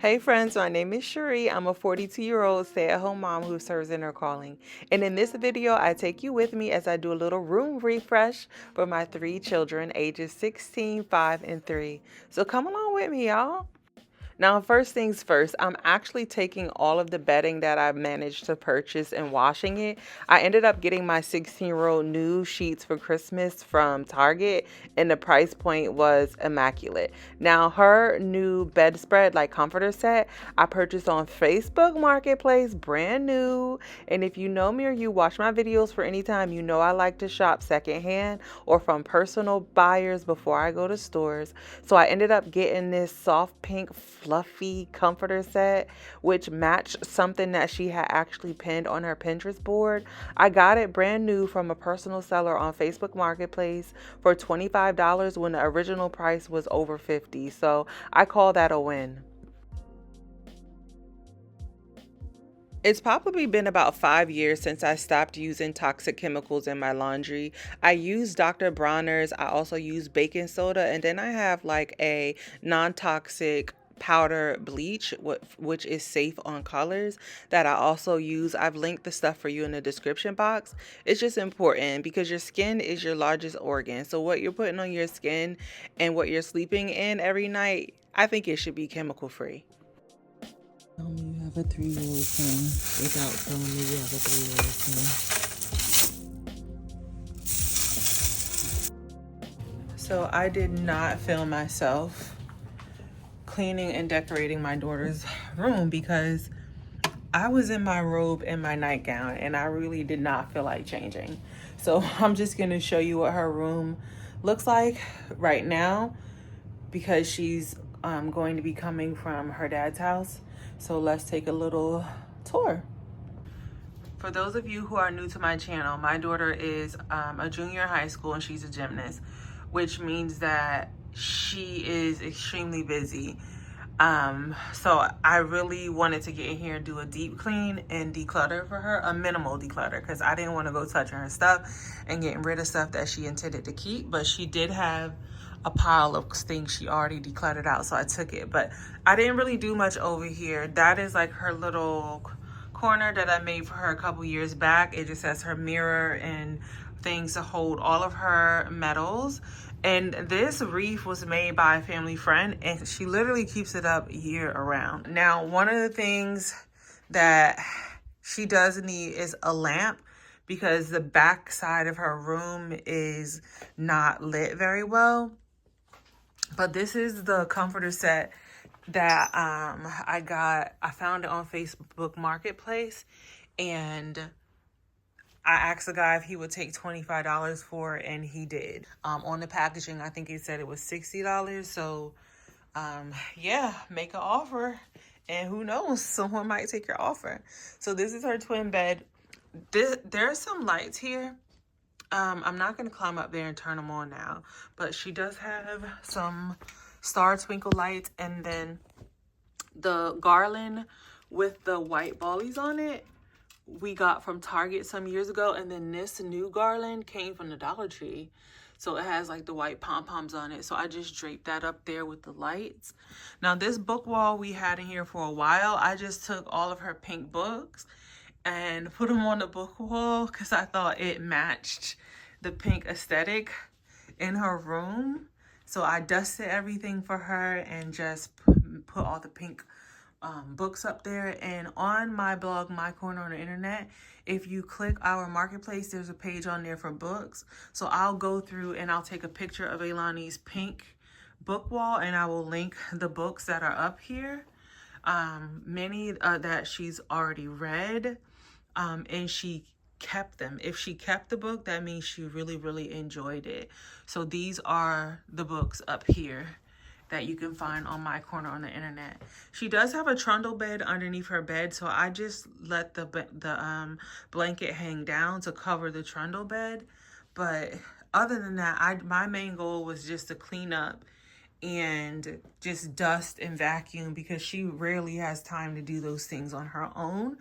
Hey friends, my name is Cherie. I'm a 42-year-old stay-at-home mom who serves in her calling. And in this video, I take you with me as I do a little room refresh for my 3 children, ages 16, 5, and 3. So come along with me, y'all. Now, first things first, I'm actually taking all of the bedding that I managed to purchase and washing it. I ended up getting my 16-year-old new sheets for Christmas from Target, and the price point was immaculate. Now, her new bedspread, like comforter set, I purchased on Facebook Marketplace, brand new. And if you know me or you watch my videos for any time, you know I like to shop secondhand or from personal buyers before I go to stores. So I ended up getting this soft pink fluffy comforter set, which matched something that she had actually pinned on her Pinterest board. I got it brand new from a personal seller on Facebook Marketplace for $25 when the original price was over $50. So I call that a win. It's probably been about 5 years since I stopped using toxic chemicals in my laundry. I use Dr. Bronner's. I also use baking soda. And then I have like a non-toxic powder bleach, which is safe on colors, that I also use. I've linked the stuff for you in the description box. It's just important because your skin is your largest organ. So what you're putting on your skin and what you're sleeping in every night, I think it should be chemical free. Tell me you have a 3-year-old son without telling me you have a 3-year-old son. So I did not film myself cleaning and decorating my daughter's room because I was in my robe and my nightgown and I really did not feel like changing. So I'm just going to show you what her room looks like right now because she's going to be coming from her dad's house. So let's take a little tour. For those of you who are new to my channel, my daughter is a junior in high school and she's a gymnast, which means that she is extremely busy. So I really wanted to get in here and do a deep clean and declutter for her, a minimal declutter, because I didn't want to go touching her stuff and getting rid of stuff that she intended to keep. But she did have a pile of things she already decluttered out, so I took it. But I didn't really do much over here. That is like her little corner that I made for her a couple years back. It just has her mirror and things to hold all of her medals. And this wreath was made by a family friend and she literally keeps it up year around. Now, one of the things that she does need is a lamp because the back side of her room is not lit very well. But this is the comforter set that I found it on Facebook Marketplace, and I asked the guy if he would take $25 for it, and he did. On the packaging, I think he said it was $60. So yeah, make an offer and who knows, someone might take your offer. So this is her twin bed. There's some lights here. I'm not going to climb up there and turn them on now, but she does have some star twinkle lights, and then the garland with the white ballies on it we got from Target some years ago, and then this new garland came from the Dollar Tree. So it has like the white pom-poms on it. So I just draped that up there with the lights. Now this book wall we had in here for a while. I just took all of her pink books and put them on the book wall because I thought it matched the pink aesthetic in her room. So I dusted everything for her and just put all the pink books up there. And on my blog, My Corner on the Internet, if you click our marketplace, there's a page on there for books. So I'll go through and I'll take a picture of Ailani's pink book wall and I will link the books that are up here. Many that she's already read, and she kept them. If she kept the book, that means she really, really enjoyed it. So these are the books up here that you can find on My Corner on the Internet. She does have a trundle bed underneath her bed, so I just let the blanket hang down to cover the trundle bed. But other than that, my main goal was just to clean up and just dust and vacuum because she rarely has time to do those things on her own.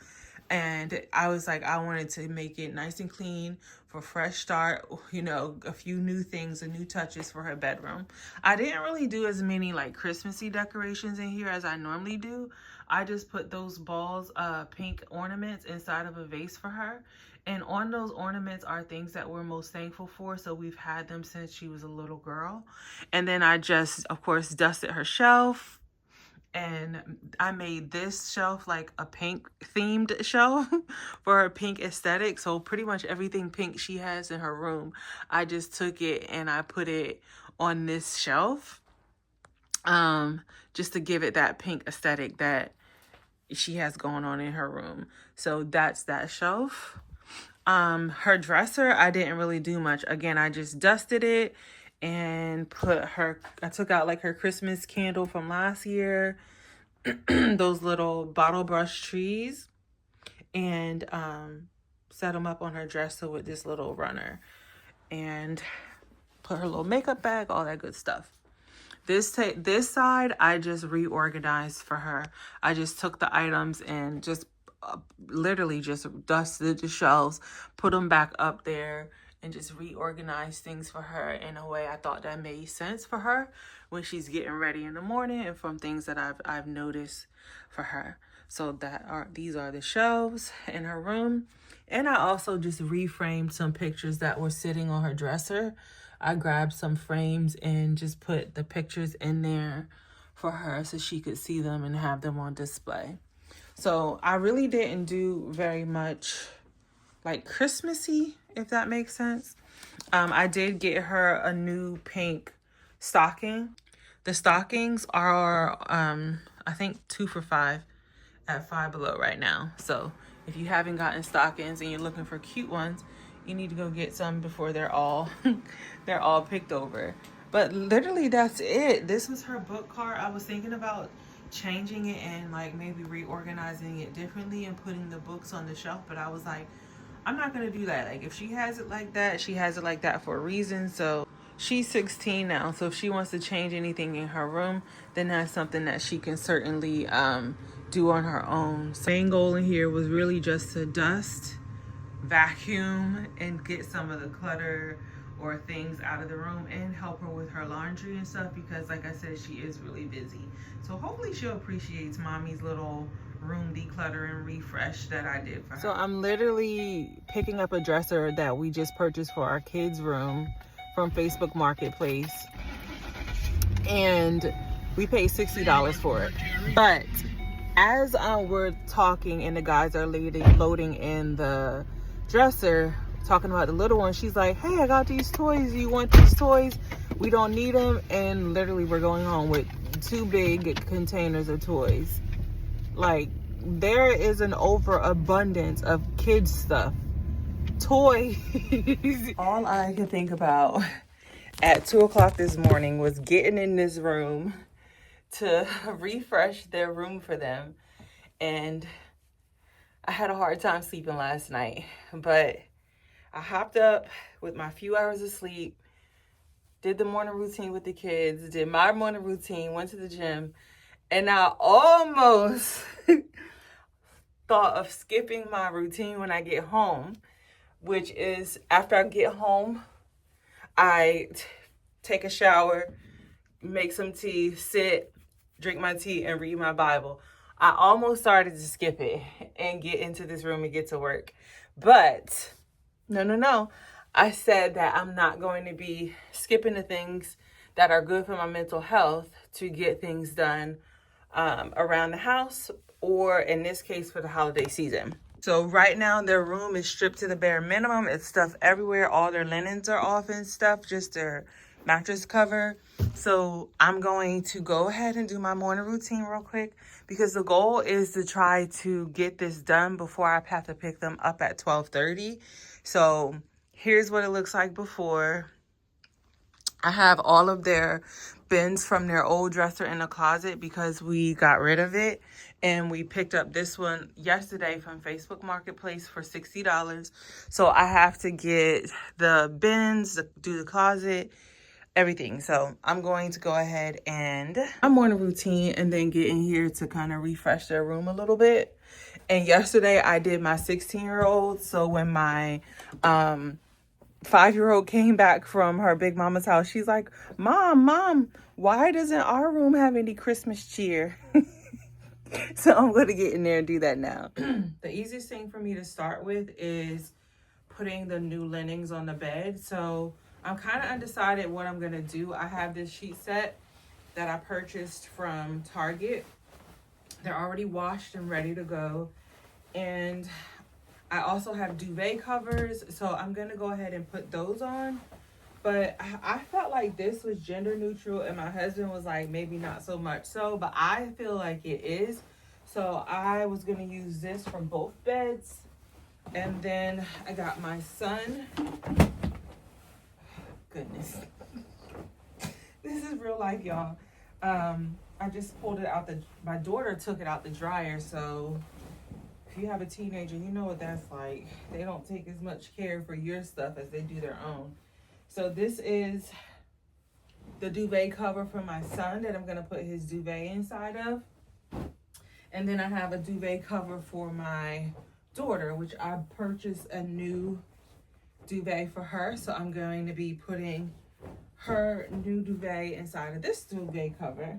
And I was like, I wanted to make it nice and clean for a fresh start, you know, a few new things and new touches for her bedroom. I didn't really do as many like Christmassy decorations in here as I normally do. I just put those balls, pink ornaments inside of a vase for her. And on those ornaments are things that we're most thankful for. So we've had them since she was a little girl. And then I just, of course, dusted her shelf. And I made this shelf like a pink themed shelf for her pink aesthetic. So pretty much everything pink she has in her room, I just took it and I put it on this shelf. Just to give it that pink aesthetic that she has going on in her room. So that's that shelf. Her dresser, I didn't really do much. Again, I just dusted it and I took out like her Christmas candle from last year, those little bottle brush trees, and set them up on her dresser with this little runner, and put her little makeup bag, all that good stuff. This side, I just reorganized for her. I just took the items and just literally just dusted the shelves, put them back up there, and just reorganize things for her in a way I thought that made sense for her when she's getting ready in the morning, and from things that I've noticed for her. So these are the shelves in her room. And I also just reframed some pictures that were sitting on her dresser. I grabbed some frames and just put the pictures in there for her so she could see them and have them on display. So I really didn't do very much like Christmassy, if that makes sense. I did get her a new pink stocking. The stockings are, I think 2 for $5 at Five Below right now. So if you haven't gotten stockings and you're looking for cute ones, you need to go get some before they're all picked over. But literally that's it. This was her book cart. I was thinking about changing it and like maybe reorganizing it differently and putting the books on the shelf, but I was like, I'm not gonna do that. Like if she has it like that, she has it like that for a reason. So she's 16 now, so if she wants to change anything in her room, then that's something that she can certainly do on her own. So main goal in here was really just to dust, vacuum, and get some of the clutter or things out of the room and help her with her laundry and stuff, because like I said, she is really busy. So hopefully she'll appreciate mommy's little room declutter and refresh that I did for her. So I'm literally picking up a dresser that we just purchased for our kids' room from Facebook Marketplace, and we paid $60 for it. But as we're talking and the guys are loading in the dresser, talking about the little one, she's like, hey, I got these toys. You want these toys? We don't need them. And literally we're going home with 2 big containers of toys. Like, there is an overabundance of kids stuff, toys. All I could think about at 2 o'clock this morning was getting in this room to refresh their room for them. And I had a hard time sleeping last night, but I hopped up with my few hours of sleep, did the morning routine with the kids, did my morning routine, went to the gym, and I almost thought of skipping my routine when I get home, which is after I get home, I take a shower, make some tea, sit, drink my tea, and read my Bible. I almost started to skip it and get into this room and get to work. But no. I said that I'm not going to be skipping the things that are good for my mental health to get things done around the house, or in this case for the holiday season. So right now their room is stripped to the bare minimum. It's stuff everywhere. All their linens are off and stuff, just their mattress cover. So I'm going to go ahead and do my morning routine real quick, because the goal is to try to get this done before I have to pick them up at 12:30. So here's what it looks like before. I have all of their bins from their old dresser in the closet because we got rid of it. And we picked up this one yesterday from Facebook Marketplace for $60. So I have to get the bins, do the closet, everything. So I'm going to go ahead and my morning routine and then get in here to kind of refresh their room a little bit. And yesterday I did my 16-year-old. So when my 5-year-old came back from her big mama's house, she's like, Mom, why doesn't our room have any Christmas cheer? So I'm going to get in there and do that now. The easiest thing for me to start with is putting the new linens on the bed. So I'm kind of undecided what I'm going to do. I have this sheet set that I purchased from Target. They're already washed and ready to go. And I also have duvet covers. So I'm going to go ahead and put those on. But I felt like this was gender neutral, and my husband was like, maybe not so much so, but I feel like it is. So I was going to use this for both beds. And then I got my son. Goodness. This is real life, y'all. I just pulled it out. My daughter took it out the dryer. So if you have a teenager, you know what that's like. They don't take as much care for your stuff as they do their own. So this is the duvet cover for my son that I'm going to put his duvet inside of. And then I have a duvet cover for my daughter, which I purchased a new duvet for her. So I'm going to be putting her new duvet inside of this duvet cover.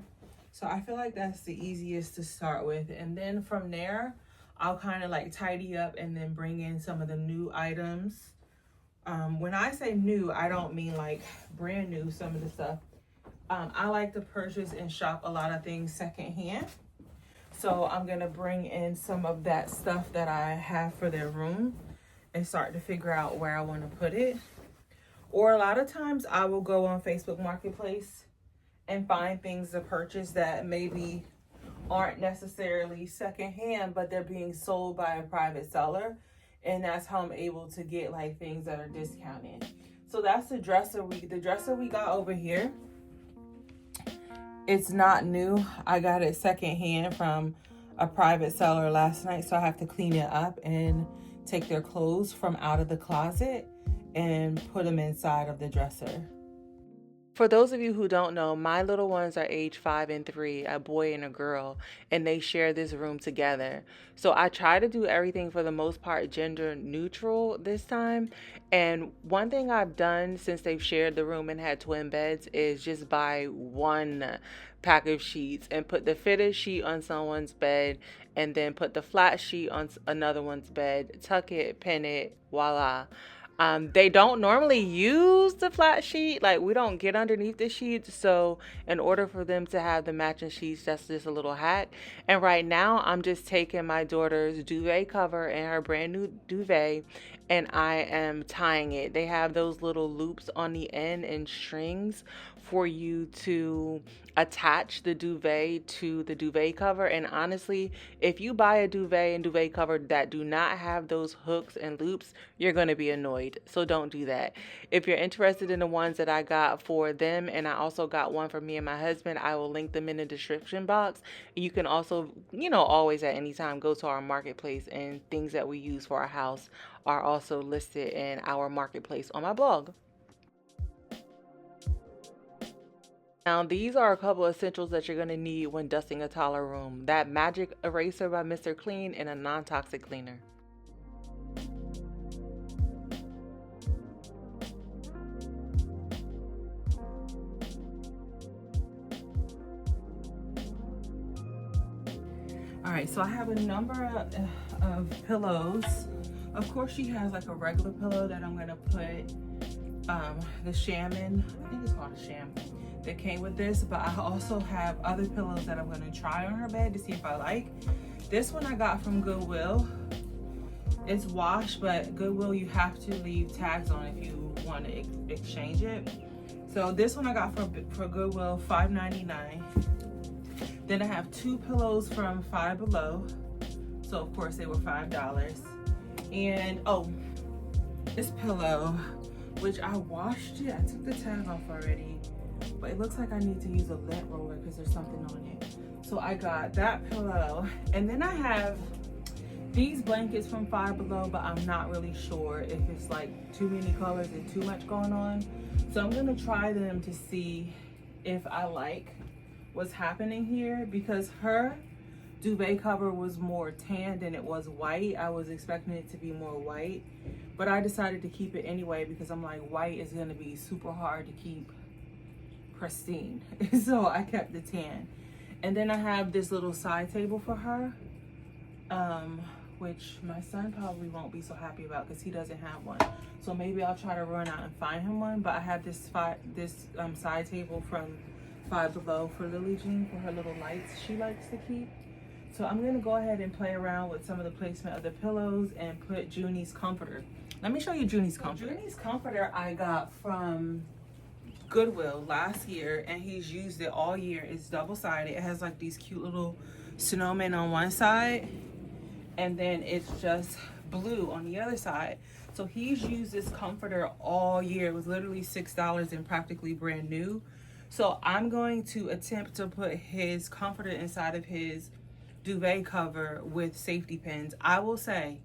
So I feel like that's the easiest to start with. And then from there, I'll kind of like tidy up and then bring in some of the new items. When I say new, I don't mean like brand new, some of the stuff. I like to purchase and shop a lot of things secondhand. So I'm going to bring in some of that stuff that I have for their room and start to figure out where I want to put it. Or a lot of times I will go on Facebook Marketplace and find things to purchase that maybe aren't necessarily secondhand, but they're being sold by a private seller. And that's how I'm able to get like things that are discounted. So that's the dresser we got over here. It's not new. I got it secondhand from a private seller last night. So I have to clean it up and take their clothes from out of the closet and put them inside of the dresser. For those of you who don't know, my little ones are age 5 and 3, a boy and a girl, and they share this room together. So I try to do everything for the most part gender neutral this time. And one thing I've done since they've shared the room and had twin beds is just buy one pack of sheets and put the fitted sheet on someone's bed and then put the flat sheet on another one's bed, tuck it, pin it, voila. They don't normally use the flat sheet. Like, we don't get underneath the sheets. So in order for them to have the matching sheets, that's just a little hack. And right now I'm just taking my daughter's duvet cover and her brand new duvet, and I am tying it. They have those little loops on the end and strings for you to attach the duvet to the duvet cover. And honestly, if you buy a duvet and duvet cover that do not have those hooks and loops, you're going to be annoyed. So don't do that. If you're interested in the ones that I got for them, and I also got one for me and my husband, I will link them in the description box. You can also, always at any time go to our marketplace, and things that we use for our house are also listed in our marketplace on my blog. Now, these are a couple of essentials that you're going to need when dusting a toddler room. That magic eraser by Mr. Clean and a non-toxic cleaner. All right, so I have a number of pillows. Of course, she has like a regular pillow that I'm going to put the shaman, I think it's called a shaman, that came with this, but I also have other pillows that I'm going to try on her bed to see if I like. This one I got from Goodwill. It's washed, but Goodwill, you have to leave tags on if you want to exchange it. So this one I got for Goodwill, $5.99. Then I have two pillows from Five Below. So of course they were $5. And this pillow, which I washed it. I took the tag off already, but it looks like I need to use a lint roller because there's something on it. So I got that pillow. And then I have these blankets from Five Below, but I'm not really sure if it's like too many colors and too much going on. So I'm gonna try them to see if I like what's happening here, because her duvet cover was more tan than it was white. I was expecting it to be more white, but I decided to keep it anyway because I'm like, white is gonna be super hard to keep pristine. So I kept the tan. And then I have this little side table for her, which my son probably won't be so happy about because he doesn't have one. So maybe I'll try to run out and find him one. But I have this side table from Five Below for Lily Jean for her little lights she likes to keep. So I'm gonna go ahead and play around with some of the placement of the pillows and put Junie's comforter. Let me show you Junie's comforter. Junie's comforter I got from Goodwill last year, and he's used it all year. It's double-sided. It has like these cute little snowmen on one side, and then it's just blue on the other side. So he's used this comforter all year. It was literally $6 and practically brand new. So I'm going to attempt to put his comforter inside of his duvet cover with safety pins. I will say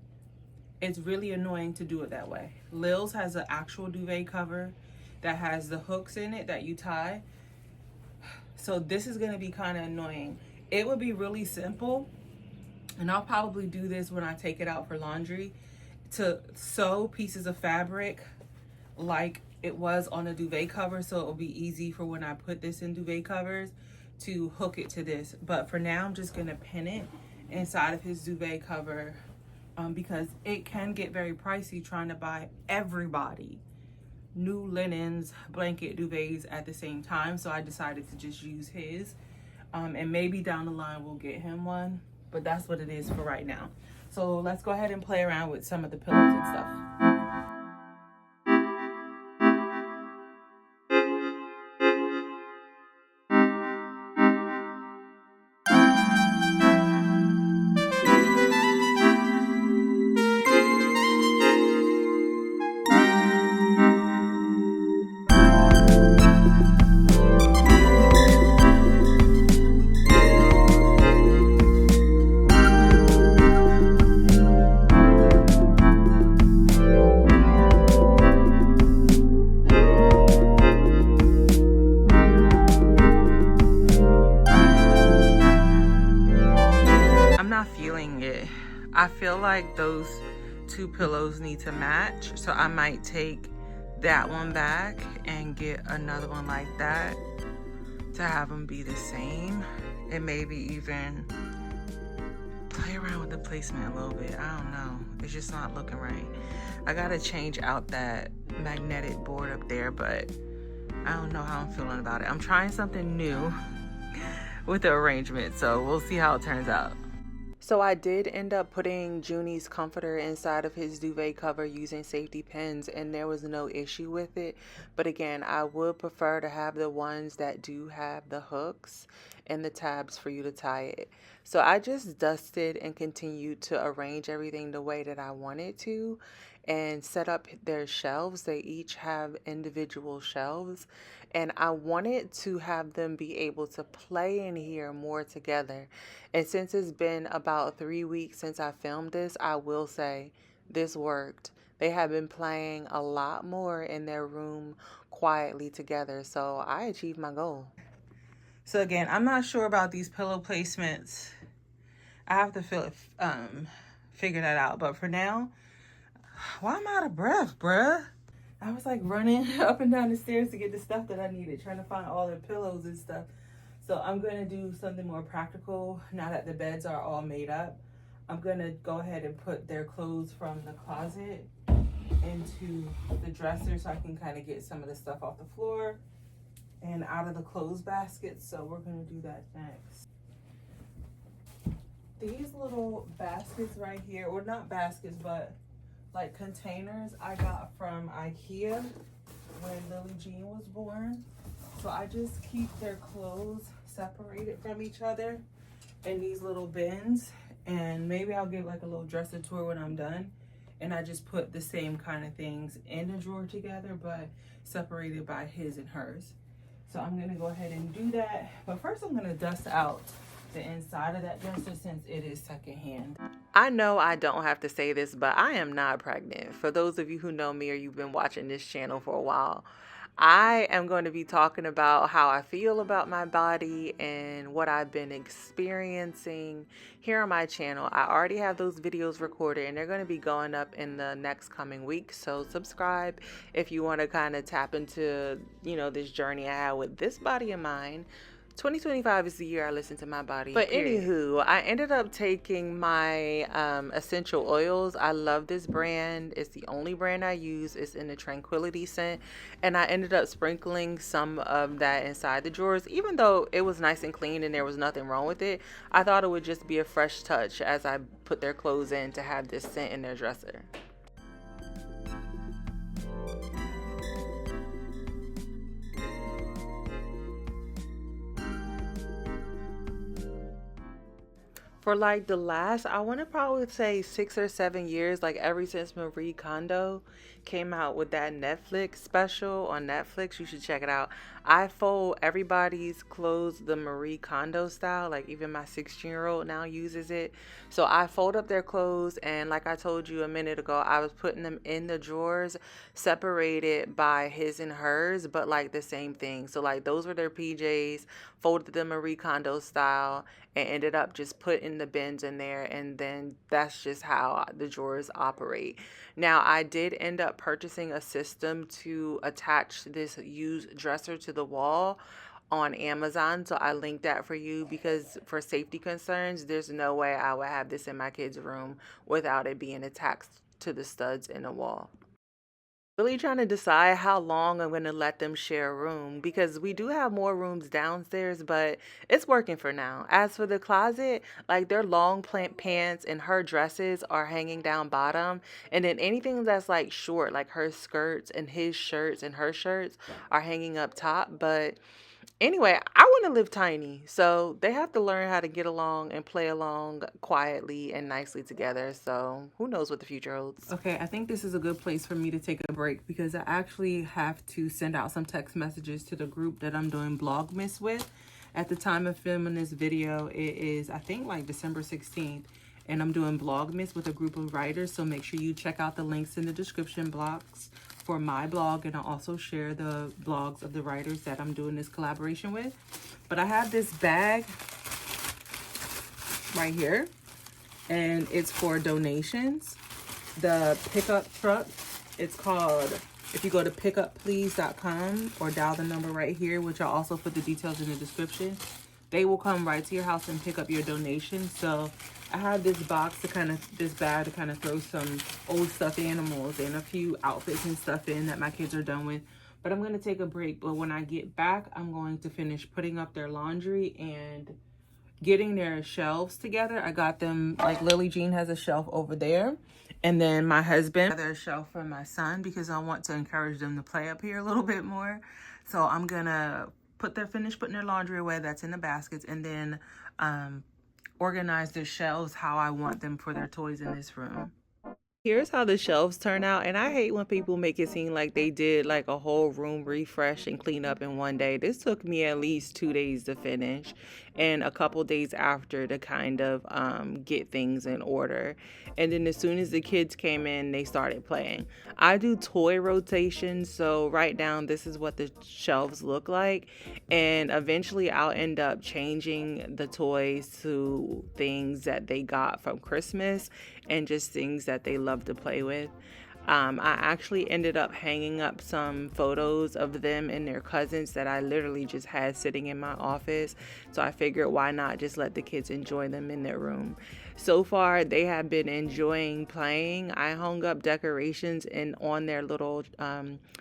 it's really annoying to do it that way. Lil's has an actual duvet cover that has the hooks in it that you tie. So this is gonna be kind of annoying. It would be really simple, and I'll probably do this when I take it out for laundry, to sew pieces of fabric like it was on a duvet cover, so it'll be easy for when I put this in duvet covers to hook it to this. But for now, I'm just gonna pin it inside of his duvet cover, because it can get very pricey trying to buy everybody new linens, blanket, duvets at the same time. So I decided to just use his, and maybe down the line we'll get him one, but that's what it is for right now. So let's go ahead and play around with some of the pillows and stuff. I feel like those two pillows need to match, so I might take that one back and get another one like that to have them be the same, and maybe even play around with the placement a little bit. I don't know, it's just not looking right. I gotta change out that magnetic board up there, but I don't know how I'm feeling about it. I'm trying something new with the arrangement, so we'll see how it turns out. So I did end up putting Junie's comforter inside of his duvet cover using safety pins, and there was no issue with it. But again, I would prefer to have the ones that do have the hooks and the tabs for you to tie it. So I just dusted and continued to arrange everything the way that I wanted to and set up their shelves. They each have individual shelves, and I wanted to have them be able to play in here more together. And since it's been about 3 weeks since I filmed this, I will say this worked. They have been playing a lot more in their room quietly together, so I achieved my goal. So again, I'm not sure about these pillow placements. I have to figure that out, but for now, why am I out of breath, bruh? I was like running up and down the stairs to get the stuff that I needed, trying to find all the pillows and stuff. So I'm gonna do something more practical now that the beds are all made up. I'm gonna go ahead and put their clothes from the closet into the dresser so I can kind of get some of the stuff off the floor and out of the clothes basket. So we're gonna do that next. These little baskets right here, or not baskets, but like containers, I got from IKEA when Lily Jean was born. So I just keep their clothes separated from each other in these little bins, and maybe I'll give like a little dresser tour when I'm done. And I just put the same kind of things in a drawer together, but separated by his and hers. So I'm gonna go ahead and do that. But first I'm gonna dust out the inside of that dresser since it is secondhand. I know I don't have to say this, but I am not pregnant. For those of you who know me or you've been watching this channel for a while, I am going to be talking about how I feel about my body and what I've been experiencing here on my channel. I already have those videos recorded and they're going to be going up in the next coming week. So subscribe if you want to kind of tap into, this journey I had with this body of mine. 2025 is the year I listen to my body. But anywho, I ended up taking my essential oils. I love this brand. It's the only brand I use. It's in the Tranquility scent. And I ended up sprinkling some of that inside the drawers. Even though it was nice and clean and there was nothing wrong with it, I thought it would just be a fresh touch as I put their clothes in to have this scent in their dresser. For like the last, I want to probably say 6 or 7 years, like ever since Marie Kondo came out with that Netflix special on Netflix, you should check it out. I fold everybody's clothes the Marie Kondo style, like even my 16-year-old now uses it. So I fold up their clothes, and like I told you a minute ago, I was putting them in the drawers separated by his and hers, but like the same thing. So like those were their PJs, folded them Marie Kondo style, and ended up just putting the bins in there, and then that's just how the drawers operate. Now I did end up purchasing a system to attach this used dresser to the wall on Amazon, so I linked that for you because for safety concerns, there's no way I would have this in my kids' room without it being attached to the studs in the wall. Really trying to decide how long I'm going to let them share a room because we do have more rooms downstairs, but it's working for now. As for the closet, like their long pants and her dresses are hanging down bottom, and then anything that's like short, like her skirts and his shirts and her shirts are hanging up top. But anyway, I want to live tiny, so they have to learn how to get along and play along quietly and nicely together. So who knows what the future holds. Okay, I think this is a good place for me to take a break because I actually have to send out some text messages to the group that I'm doing Vlogmas with. At the time of filming this video, it is, I think, like December 16th. And I'm doing Vlogmas with a group of writers, so make sure you check out the links in the description box for my blog, and I'll also share the blogs of the writers that I'm doing this collaboration with. But I have this bag right here, and it's for donations. The pickup truck, it's called, if you go to pickupplease.com or dial the number right here, which I'll also put the details in the description, they will come right to your house and pick up your donation. So I have this bag to kind of throw some old stuffed animals and a few outfits and stuff in that my kids are done with. But I'm going to take a break. But when I get back, I'm going to finish putting up their laundry and getting their shelves together. I got them, like Lily Jean has a shelf over there. And then my husband, another shelf for my son because I want to encourage them to play up here a little bit more. So I'm going to finish putting their laundry away that's in the baskets, and then organize their shelves how I want them for their toys in this room. Here's how the shelves turn out, and I hate when people make it seem like they did like a whole room refresh and clean up in one day. This took me at least 2 days to finish and a couple days after to kind of get things in order. And then as soon as the kids came in, they started playing. I do toy rotations, so right now this is what the shelves look like, and eventually I'll end up changing the toys to things that they got from Christmas and just things that they love to play with. I actually ended up hanging up some photos of them and their cousins that I literally just had sitting in my office. So I figured why not just let the kids enjoy them in their room. So far, they have been enjoying playing. I hung up decorations on their little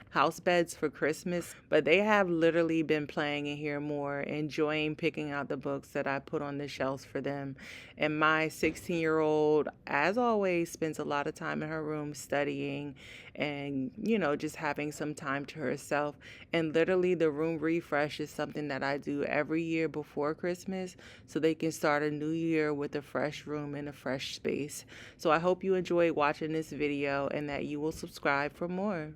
house beds for Christmas, but they have literally been playing in here more, enjoying picking out the books that I put on the shelves for them. And my 16-year-old, as always, spends a lot of time in her room studying and, just having some time to herself. And literally the room refresh is something that I do every year before Christmas so they can start a new year with a fresh room and a fresh space. So I hope you enjoyed watching this video and that you will subscribe for more.